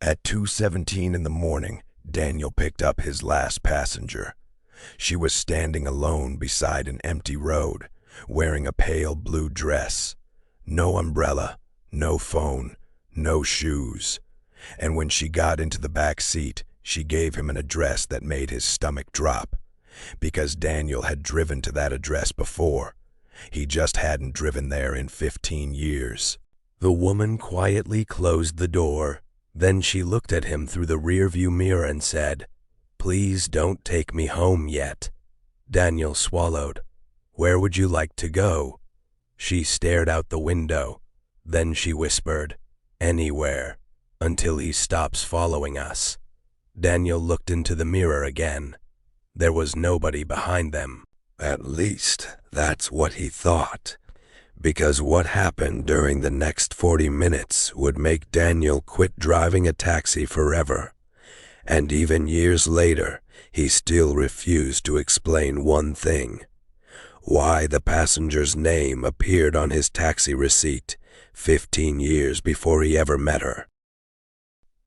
At 2:17 in the morning, Daniel picked up his last passenger. She was standing alone beside an empty road, wearing a pale blue dress. No umbrella, no phone, no shoes. And when she got into the back seat, she gave him an address that made his stomach drop. Because Daniel had driven to that address before. He just hadn't driven there in 15 years. The woman quietly closed the door. Then she looked at him through the rearview mirror and said, "Please don't take me home yet." Daniel swallowed. "Where would you like to go?" She stared out the window. Then she whispered, "Anywhere, until he stops following us." Daniel looked into the mirror again. There was nobody behind them. At least, that's what he thought. Because what happened during the next 40 minutes would make Daniel quit driving a taxi forever. And even years later, he still refused to explain one thing: why the passenger's name appeared on his taxi receipt 15 years before he ever met her.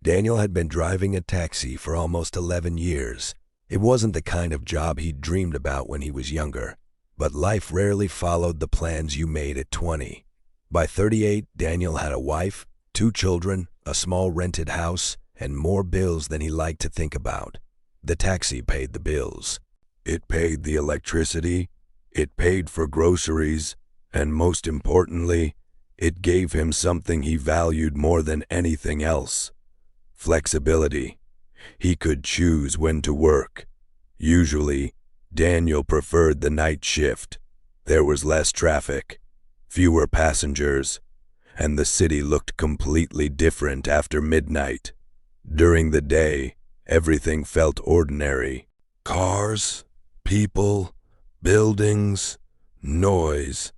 Daniel had been driving a taxi for almost 11 years. It wasn't the kind of job he'd dreamed about when he was younger. But life rarely followed the plans you made at 20. By 38, Daniel had a wife, 2 children, a small rented house, and more bills than he liked to think about. The taxi paid the bills. It paid the electricity, it paid for groceries, and most importantly, it gave him something he valued more than anything else: flexibility. He could choose when to work. Usually, Daniel preferred the night shift. There was less traffic, fewer passengers, and the city looked completely different after midnight. During the day, everything felt ordinary. Cars, people, buildings, noise.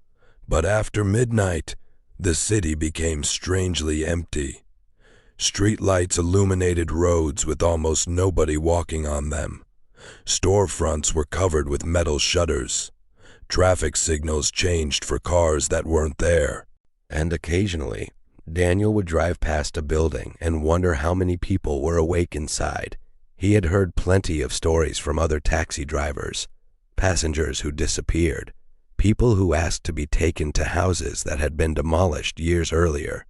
But after midnight, the city became strangely empty. Streetlights illuminated roads with almost nobody walking on them. Storefronts were covered with metal shutters. Traffic signals changed for cars that weren't there. And occasionally, Daniel would drive past a building and wonder how many people were awake inside. He had heard plenty of stories from other taxi drivers, passengers who disappeared, people who asked to be taken to houses that had been demolished years earlier,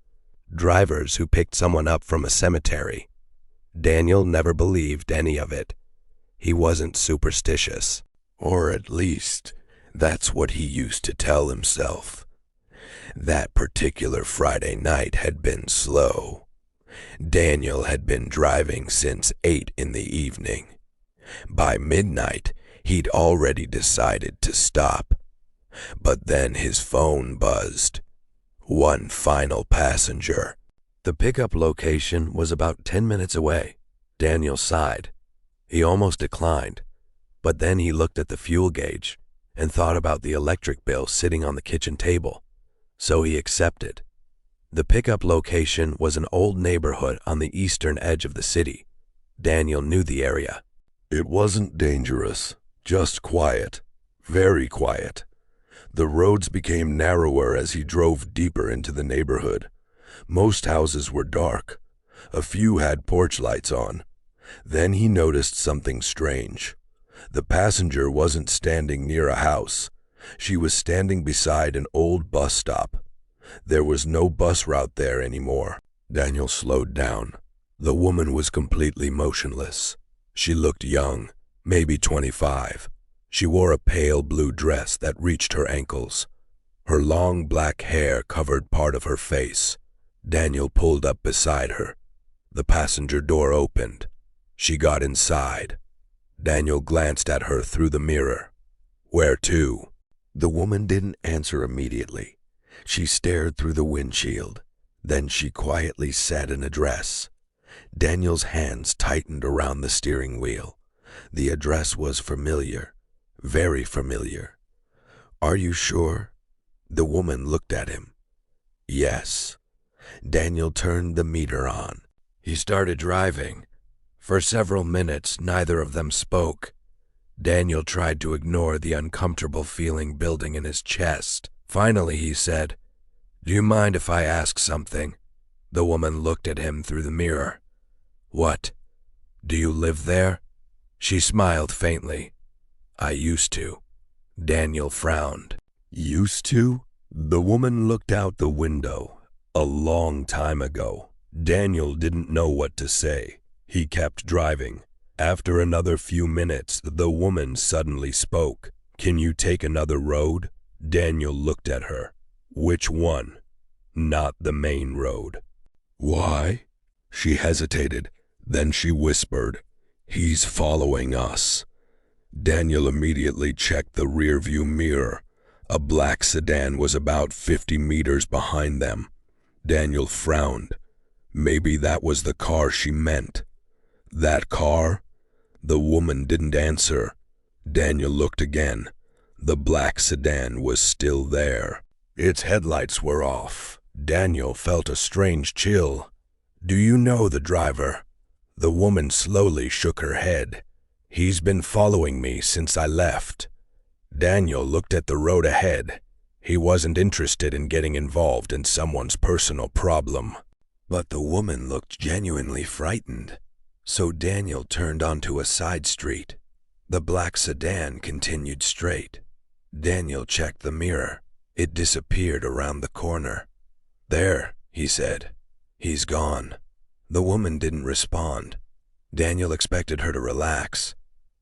drivers who picked someone up from a cemetery. Daniel never believed any of it. He wasn't superstitious. Or at least, that's what he used to tell himself. That particular Friday night had been slow. Daniel had been driving since 8 in the evening. By midnight, he'd already decided to stop. But then his phone buzzed. One final passenger. The pickup location was about 10 minutes away. Daniel sighed. He almost declined, but then he looked at the fuel gauge and thought about the electric bill sitting on the kitchen table, so he accepted. The pickup location was an old neighborhood on the eastern edge of the city. Daniel knew the area. It wasn't dangerous, just quiet, very quiet. The roads became narrower as he drove deeper into the neighborhood. Most houses were dark. A few had porch lights on. Then he noticed something strange. The passenger wasn't standing near a house. She was standing beside an old bus stop. There was no bus route there anymore. Daniel slowed down. The woman was completely motionless. She looked young, maybe 25. She wore a pale blue dress that reached her ankles. Her long black hair covered part of her face. Daniel pulled up beside her. The passenger door opened. She got inside. Daniel glanced at her through the mirror. "Where to?" The woman didn't answer immediately. She stared through the windshield. Then she quietly said an address. Daniel's hands tightened around the steering wheel. The address was familiar, very familiar. "Are you sure?" The woman looked at him. "Yes." Daniel turned the meter on. He started driving. For several minutes, neither of them spoke. Daniel tried to ignore the uncomfortable feeling building in his chest. Finally, he said, "Do you mind if I ask something?" The woman looked at him through the mirror. "What? Do you live there?" She smiled faintly. "I used to." Daniel frowned. "Used to?" The woman looked out the window. "A long time ago." Daniel didn't know what to say. He kept driving. After another few minutes, the woman suddenly spoke. "Can you take another road?" Daniel looked at her. "Which one?" "Not the main road." "Why?" She hesitated. Then she whispered, "He's following us." Daniel immediately checked the rearview mirror. A black sedan was about 50 meters behind them. Daniel frowned. Maybe that was the car she meant. That car? The woman didn't answer. Daniel looked again. The black sedan was still there. Its headlights were off. Daniel felt a strange chill. "Do you know the driver?" The woman slowly shook her head. "He's been following me since I left." Daniel looked at the road ahead. He wasn't interested in getting involved in someone's personal problem. But the woman looked genuinely frightened. So Daniel turned onto a side street. The black sedan continued straight. Daniel checked the mirror. It disappeared around the corner. "There," he said. "He's gone." The woman didn't respond. Daniel expected her to relax.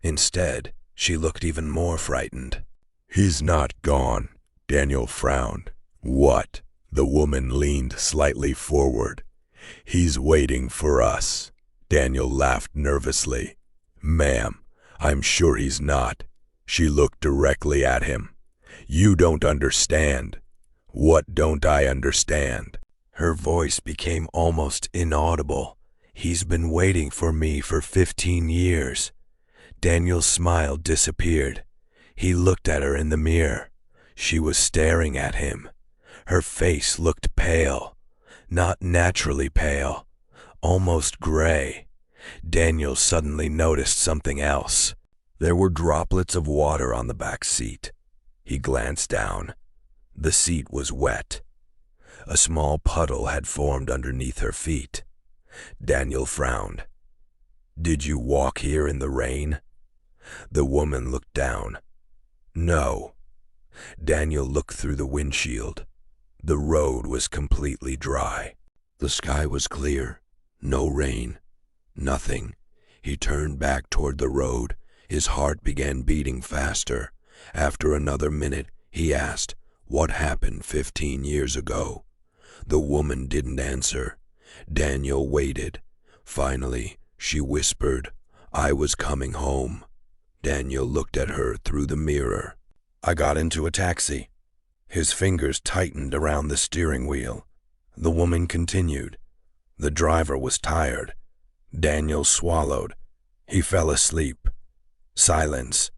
Instead, she looked even more frightened. "He's not gone." Daniel frowned. "What?" The woman leaned slightly forward. "He's waiting for us." Daniel laughed nervously. "Ma'am, I'm sure he's not." She looked directly at him. "You don't understand." "What don't I understand?" Her voice became almost inaudible. "He's been waiting for me for 15 years. Daniel's smile disappeared. He looked at her in the mirror. She was staring at him. Her face looked pale. Not naturally pale. Almost gray. Daniel suddenly noticed something else. There were droplets of water on the back seat. He glanced down. The seat was wet. A small puddle had formed underneath her feet. Daniel frowned. "Did you walk here in the rain?" The woman looked down. "No." Daniel looked through the windshield. The road was completely dry. The sky was clear. No rain. Nothing. He turned back toward the road. His heart began beating faster. After another minute, he asked, "What happened 15 years ago?" The woman didn't answer. Daniel waited. Finally, she whispered, "I was coming home." Daniel looked at her through the mirror. "I got into a taxi." His fingers tightened around the steering wheel. The woman continued. "The driver was tired." Daniel swallowed. He fell asleep. Silence.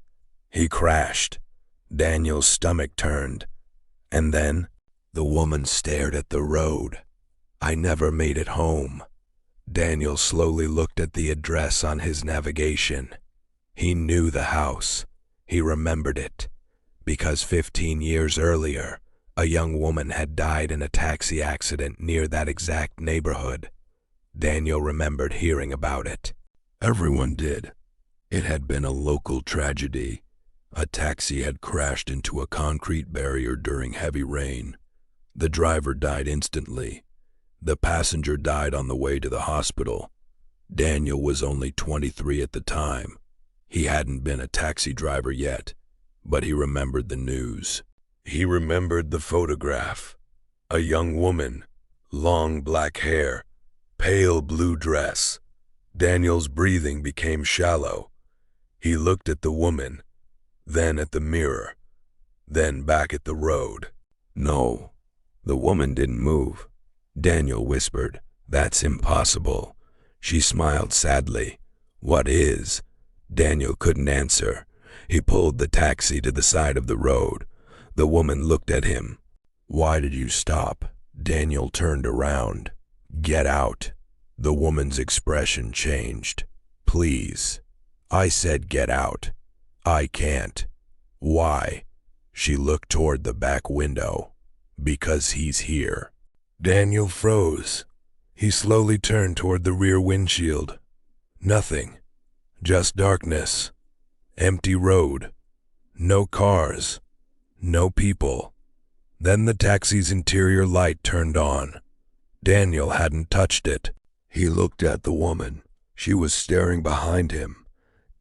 He crashed. Daniel's stomach turned. And then the woman stared at the road. "I never made it home." Daniel slowly looked at the address on his navigation. He knew the house. He remembered it. Because 15 years earlier, a young woman had died in a taxi accident near that exact neighborhood. Daniel remembered hearing about it. Everyone did. It had been a local tragedy. A taxi had crashed into a concrete barrier during heavy rain. The driver died instantly. The passenger died on the way to the hospital. Daniel was only 23 at the time. He hadn't been a taxi driver yet, but he remembered the news. He remembered the photograph. A young woman, long black hair, pale blue dress. Daniel's breathing became shallow. He looked at the woman, then at the mirror, then back at the road. No, the woman didn't move. Daniel whispered, "That's impossible." She smiled sadly. "What is?" Daniel couldn't answer. He pulled the taxi to the side of the road. The woman looked at him. "Why did you stop?" Daniel turned around. "Get out." The woman's expression changed. "Please." "I said get out." "I can't." "Why?" She looked toward the back window. "Because he's here." Daniel froze. He slowly turned toward the rear windshield. Nothing. Just darkness. Empty road. No cars. No people. Then the taxi's interior light turned on. Daniel hadn't touched it. He looked at the woman. She was staring behind him.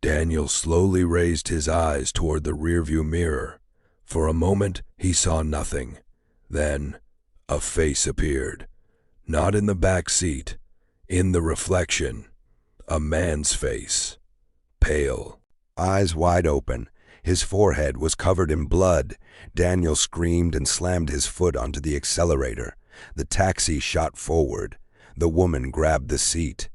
Daniel slowly raised his eyes toward the rearview mirror. For a moment, he saw nothing. Then, a face appeared. Not in the back seat. In the reflection. A man's face. Pale. Eyes wide open. His forehead was covered in blood. Daniel screamed and slammed his foot onto the accelerator. The taxi shot forward. The woman grabbed the seat.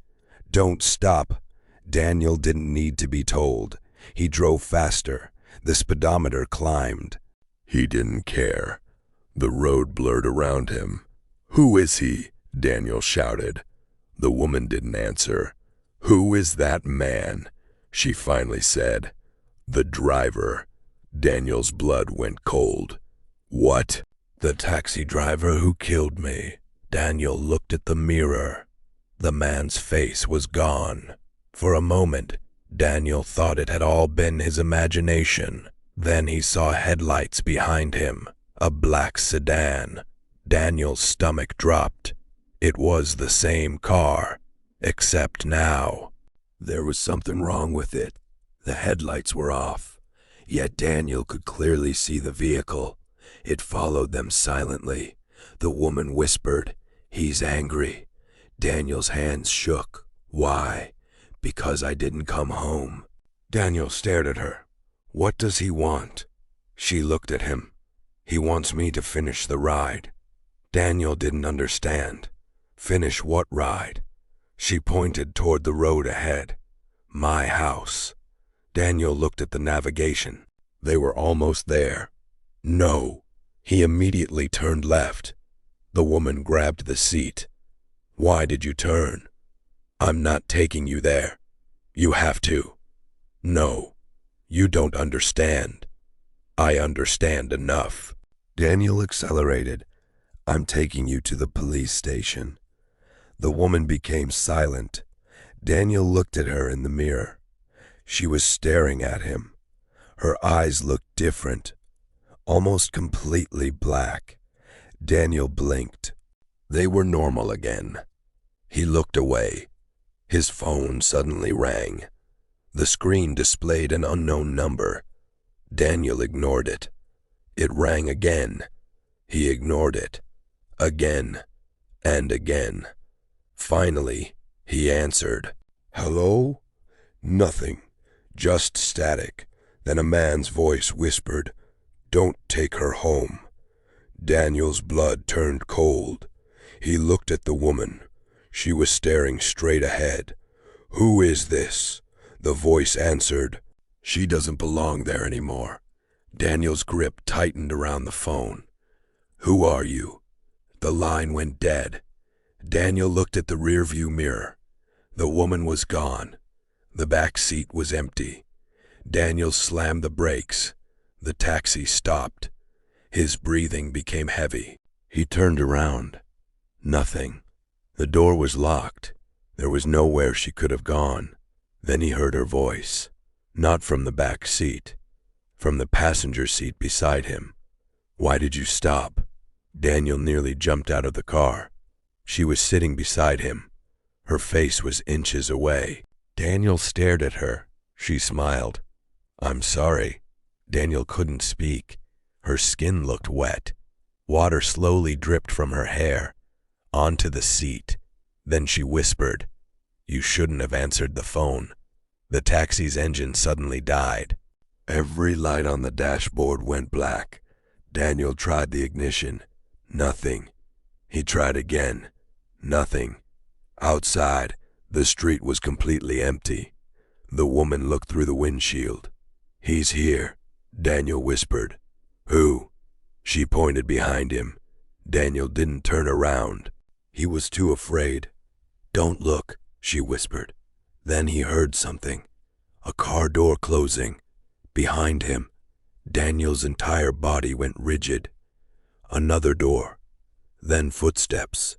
"Don't stop." Daniel didn't need to be told. He drove faster. The speedometer climbed. He didn't care. The road blurred around him. "Who is he?" Daniel shouted. The woman didn't answer. "Who is that man?" she finally said. "The driver." Daniel's blood went cold. "What?" "The taxi driver who killed me." Daniel looked at the mirror. The man's face was gone. For a moment, Daniel thought it had all been his imagination. Then he saw headlights behind him, a black sedan. Daniel's stomach dropped. It was the same car, except now. There was something wrong with it. The headlights were off, yet Daniel could clearly see the vehicle. It followed them silently. The woman whispered, "He's angry." Daniel's hands shook. "Why?" "Because I didn't come home." Daniel stared at her. "What does he want?" She looked at him. "He wants me to finish the ride." Daniel didn't understand. "Finish what ride?" She pointed toward the road ahead. "My house." Daniel looked at the navigation. They were almost there. "No." He immediately turned left. The woman grabbed the seat. "Why did you turn?" "I'm not taking you there. You have to." "No. You don't understand." "I understand enough." Daniel accelerated. "I'm taking you to the police station." The woman became silent. Daniel looked at her in the mirror. She was staring at him. Her eyes looked different, almost completely black. Daniel blinked. They were normal again. He looked away. His phone suddenly rang. The screen displayed an unknown number. Daniel ignored it. It rang again. He ignored it. Again and again. Finally, he answered. "Hello?" Nothing. Just static. Then a man's voice whispered, "Don't take her home." Daniel's blood turned cold. He looked at the woman. She was staring straight ahead. "Who is this?" The voice answered, "She doesn't belong there anymore." Daniel's grip tightened around the phone. "Who are you?" The line went dead. Daniel looked at the rearview mirror. The woman was gone. The back seat was empty. Daniel slammed the brakes. The taxi stopped. His breathing became heavy. He turned around. Nothing. The door was locked. There was nowhere she could have gone. Then he heard her voice. Not from the back seat. From the passenger seat beside him. "Why did you stop?" Daniel nearly jumped out of the car. She was sitting beside him. Her face was inches away. Daniel stared at her. She smiled. "I'm sorry." Daniel couldn't speak. Her skin looked wet. Water slowly dripped from her hair onto the seat. Then she whispered, "You shouldn't have answered the phone." The taxi's engine suddenly died. Every light on the dashboard went black. Daniel tried the ignition. Nothing. He tried again. Nothing. Outside, the street was completely empty. The woman looked through the windshield. "He's here," Daniel whispered. "Who?" She pointed behind him. Daniel didn't turn around. He was too afraid. "Don't look," she whispered. Then he heard something. A car door closing. Behind him, Daniel's entire body went rigid. Another door. Then footsteps.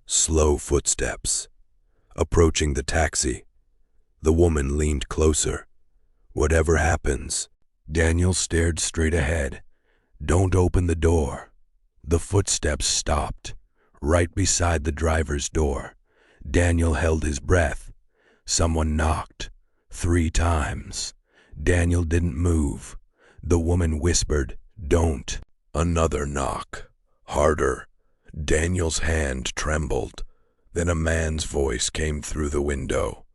Slow footsteps. Approaching the taxi. The woman leaned closer. "Whatever happens." Daniel stared straight ahead. "Don't open the door." The footsteps stopped, right beside the driver's door. Daniel held his breath. Someone knocked 3 times. Daniel didn't move. The woman whispered, "Don't." Another knock. Harder. Daniel's hand trembled. Then a man's voice came through the window.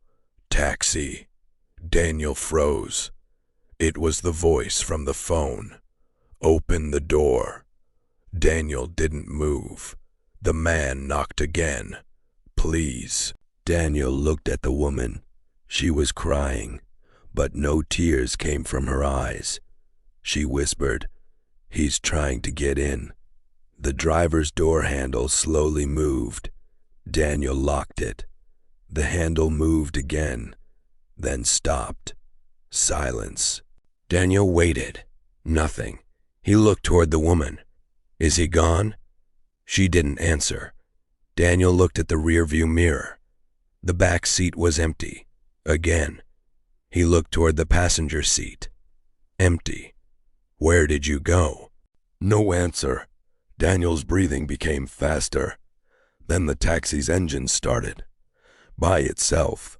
"Taxi." Daniel froze. It was the voice from the phone. "Open the door." Daniel didn't move. The man knocked again. "Please." Daniel looked at the woman. She was crying, but no tears came from her eyes. She whispered, "He's trying to get in." The driver's door handle slowly moved. Daniel locked it. The handle moved again, then stopped. Silence. Daniel waited. Nothing. He looked toward the woman. "Is he gone?" She didn't answer. Daniel looked at the rearview mirror. The back seat was empty. Again. He looked toward the passenger seat. Empty. "Where did you go?" No answer. Daniel's breathing became faster. Then the taxi's engine started. By itself.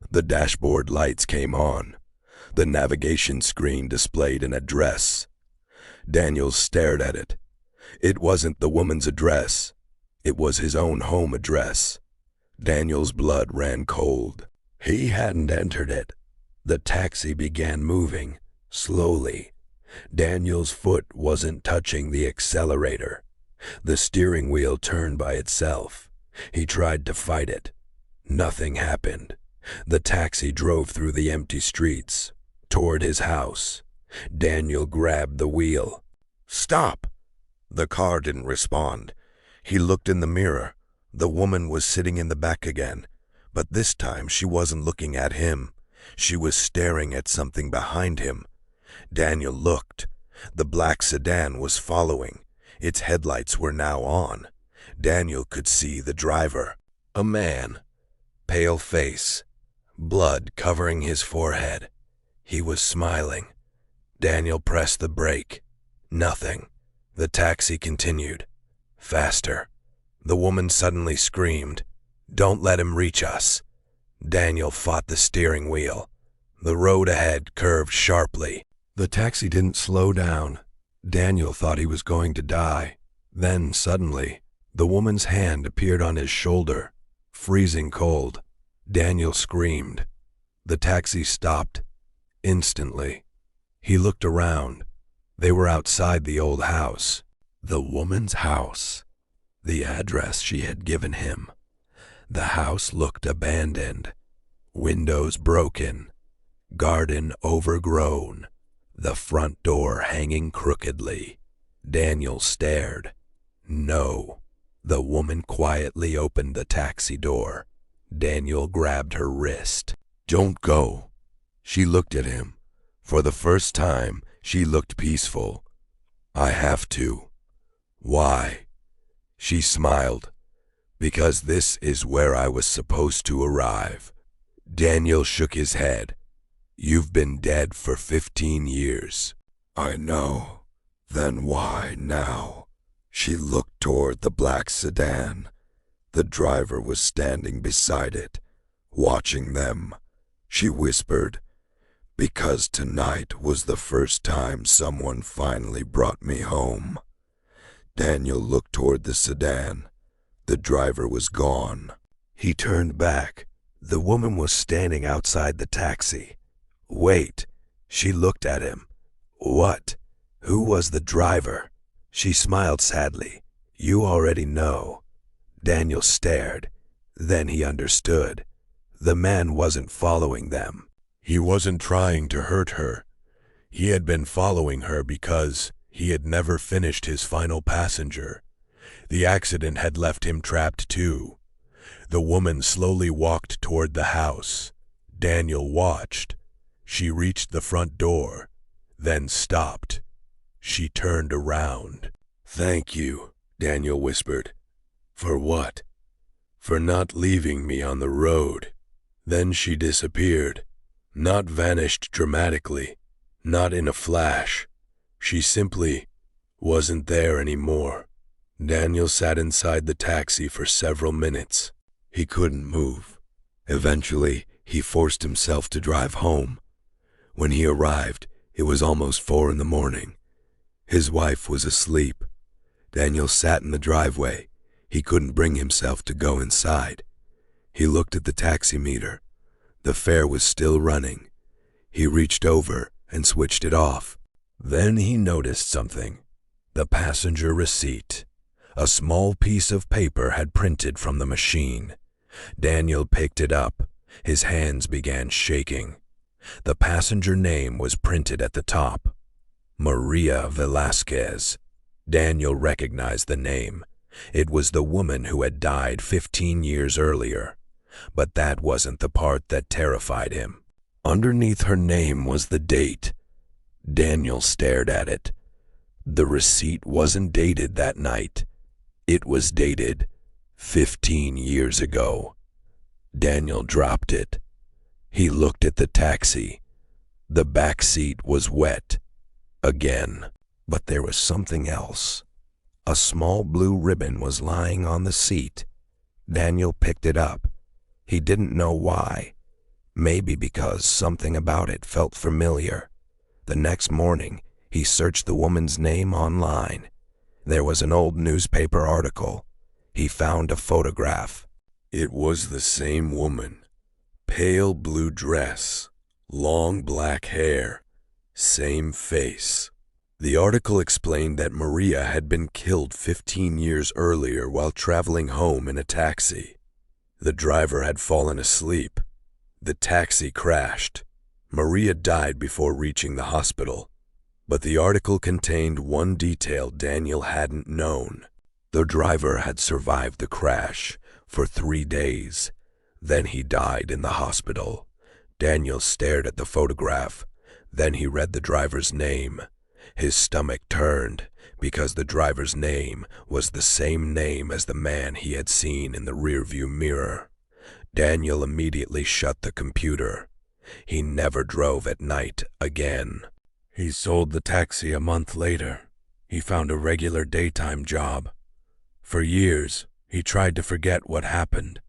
The dashboard lights came on. The navigation screen displayed an address. Daniel stared at it. It wasn't the woman's address. It was his own home address. Daniel's blood ran cold. He hadn't entered it. The taxi began moving, slowly. Daniel's foot wasn't touching the accelerator. The steering wheel turned by itself. He tried to fight it. Nothing happened. The taxi drove through the empty streets, toward his house. Daniel grabbed the wheel. "Stop!" The car didn't respond. He looked in the mirror. The woman was sitting in the back again, but this time she wasn't looking at him. She was staring at something behind him. Daniel looked. The black sedan was following. Its headlights were now on. Daniel could see the driver. A man. Pale face. Blood covering his forehead. He was smiling. Daniel pressed the brake. Nothing. The taxi continued. Faster. The woman suddenly screamed, "Don't let him reach us." Daniel fought the steering wheel. The road ahead curved sharply. The taxi didn't slow down. Daniel thought he was going to die. Then, suddenly, the woman's hand appeared on his shoulder, freezing cold. Daniel screamed. The taxi stopped. Instantly. He looked around. They were outside the old house. The woman's house. The address she had given him. The house looked abandoned. Windows broken. Garden overgrown. The front door hanging crookedly. Daniel stared. No. The woman quietly opened the taxi door. Daniel grabbed her wrist. "Don't go." She looked at him. For the first time, she looked peaceful. "I have to." "Why?" She smiled. "Because this is where I was supposed to arrive." Daniel shook his head. "You've been dead for 15 years. "I know. Then why now?" She looked toward the black sedan. The driver was standing beside it, watching them. She whispered, "Because tonight was the first time someone finally brought me home." Daniel looked toward the sedan. The driver was gone. He turned back. The woman was standing outside the taxi. "Wait." She looked at him. "What? Who was the driver?" She smiled sadly. "You already know." Daniel stared. Then he understood. The man wasn't following them. He wasn't trying to hurt her. He had been following her because he had never finished his final passenger. The accident had left him trapped too. The woman slowly walked toward the house. Daniel watched. She reached the front door, then stopped. She turned around. "Thank you," Daniel whispered. "For what?" "For not leaving me on the road." Then she disappeared. Not vanished dramatically, not in a flash. She simply wasn't there anymore. Daniel sat inside the taxi for several minutes. He couldn't move. Eventually, he forced himself to drive home. When he arrived, it was almost 4 in the morning. His wife was asleep. Daniel sat in the driveway. He couldn't bring himself to go inside. He looked at the taxi meter. The fare was still running. He reached over and switched it off. Then he noticed something. The passenger receipt. A small piece of paper had printed from the machine. Daniel picked it up. His hands began shaking. The passenger name was printed at the top. Maria Velasquez. Daniel recognized the name. It was the woman who had died 15 years earlier. But that wasn't the part that terrified him. Underneath her name was the date. Daniel stared at it. The receipt wasn't dated that night. It was dated 15 years ago. Daniel dropped it. He looked at the taxi. The back seat was wet. Again. But there was something else. A small blue ribbon was lying on the seat. Daniel picked it up. He didn't know why. Maybe because something about it felt familiar. The next morning, he searched the woman's name online. There was an old newspaper article. He found a photograph. It was the same woman. Pale blue dress, long black hair, same face. The article explained that Maria had been killed 15 years earlier while traveling home in a taxi. The driver had fallen asleep. The taxi crashed. Maria died before reaching the hospital. But the article contained one detail Daniel hadn't known. The driver had survived the crash for 3 days. Then he died in the hospital. Daniel stared at the photograph. Then he read the driver's name. His stomach turned because the driver's name was the same name as the man he had seen in the rearview mirror. Daniel immediately shut the computer. He never drove at night again. He sold the taxi a month later. He found a regular daytime job. For years, he tried to forget what happened.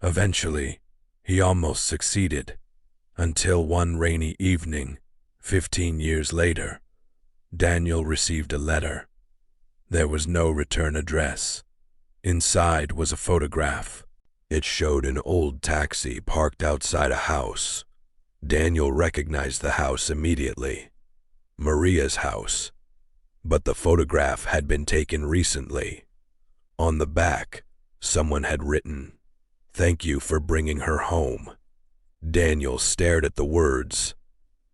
Eventually, he almost succeeded, until one rainy evening, 15 years later, Daniel received a letter. There was no return address. Inside was a photograph. It showed an old taxi parked outside a house. Daniel recognized the house immediately. Maria's house. But the photograph had been taken recently. On the back, someone had written, "Thank you for bringing her home." Daniel stared at the words.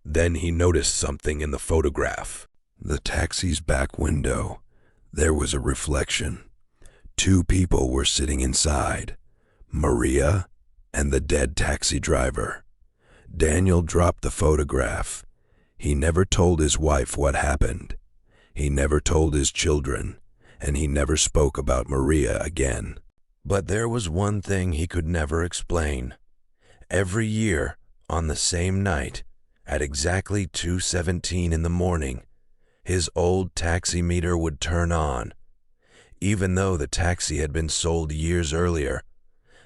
Then he noticed something in the photograph. The taxi's back window. There was a reflection. 2 people were sitting inside, Maria and the dead taxi driver. Daniel dropped the photograph. He never told his wife what happened. He never told his children, and he never spoke about Maria again. But there was one thing he could never explain. Every year, on the same night, at exactly 2:17 in the morning, his old taxi meter would turn on. Even though the taxi had been sold years earlier,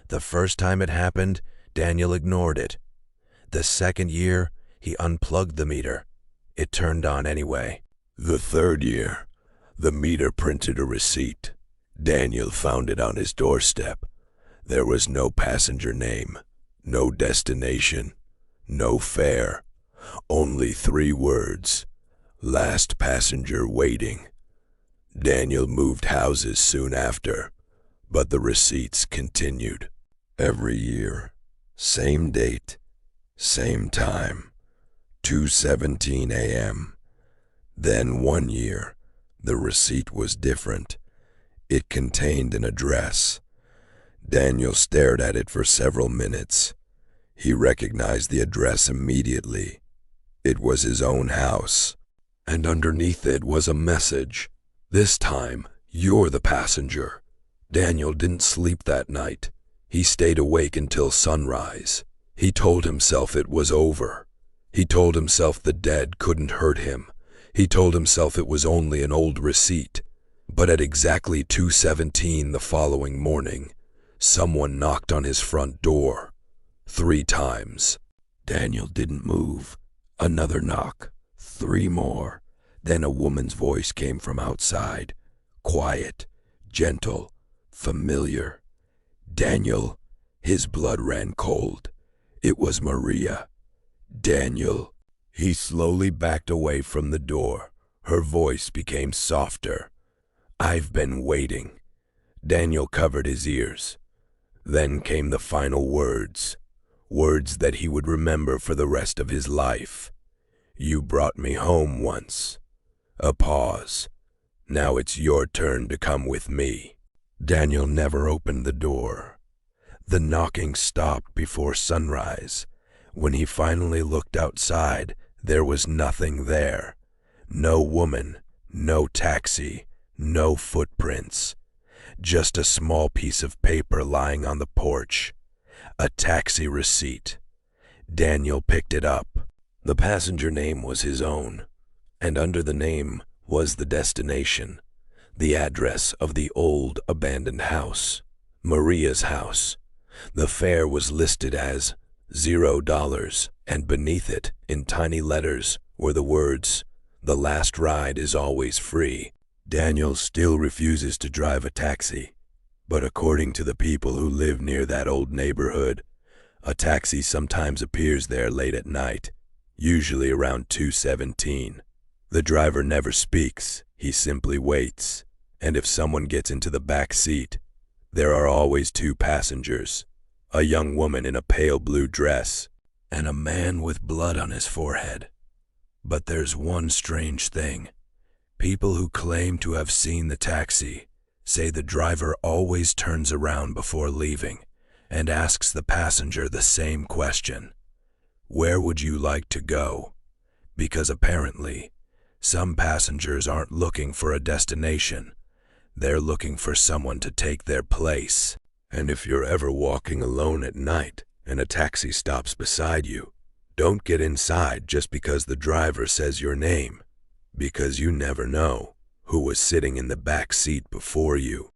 the first time it happened, Daniel ignored it. The second year, he unplugged the meter. It turned on anyway. The third year, the meter printed a receipt. Daniel found it on his doorstep. There was no passenger name, no destination, no fare, only 3 words. Last passenger waiting. Daniel moved houses soon after, but the receipts continued. Every year, same date, same time, 2:17 a.m. Then one year, the receipt was different. It contained an address. Daniel stared at it for several minutes. He recognized the address immediately. It was his own house. And underneath it was a message. This time, you're the passenger. Daniel didn't sleep that night. He stayed awake until sunrise. He told himself it was over. He told himself the dead couldn't hurt him. He told himself it was only an old receipt. But at exactly 2:17 the following morning, someone knocked on his front door 3 times. Daniel didn't move. Another knock. 3 more. Then a woman's voice came from outside. Quiet, gentle, familiar. Daniel, his blood ran cold. It was Maria. Daniel. He slowly backed away from the door. Her voice became softer. I've been waiting. Daniel covered his ears. Then came the final words. Words that he would remember for the rest of his life. You brought me home once. A pause. Now it's your turn to come with me. Daniel never opened the door. The knocking stopped before sunrise. When he finally looked outside, there was nothing there. No woman, no taxi, no footprints. Just a small piece of paper lying on the porch. A taxi receipt. Daniel picked it up. The passenger name was his own, and under the name was the destination, the address of the old abandoned house, Maria's house. The fare was listed as $0, and beneath it, in tiny letters, were the words, "The last ride is always free." Daniel still refuses to drive a taxi, but according to the people who live near that old neighborhood, a taxi sometimes appears there late at night, usually around 2:17. The driver never speaks, he simply waits, and if someone gets into the back seat, there are always 2 passengers, a young woman in a pale blue dress, and a man with blood on his forehead. But there's one strange thing. People who claim to have seen the taxi say the driver always turns around before leaving and asks the passenger the same question. Where would you like to go? Because apparently, some passengers aren't looking for a destination. They're looking for someone to take their place. And if you're ever walking alone at night and a taxi stops beside you, don't get inside just because the driver says your name, because you never know who was sitting in the back seat before you.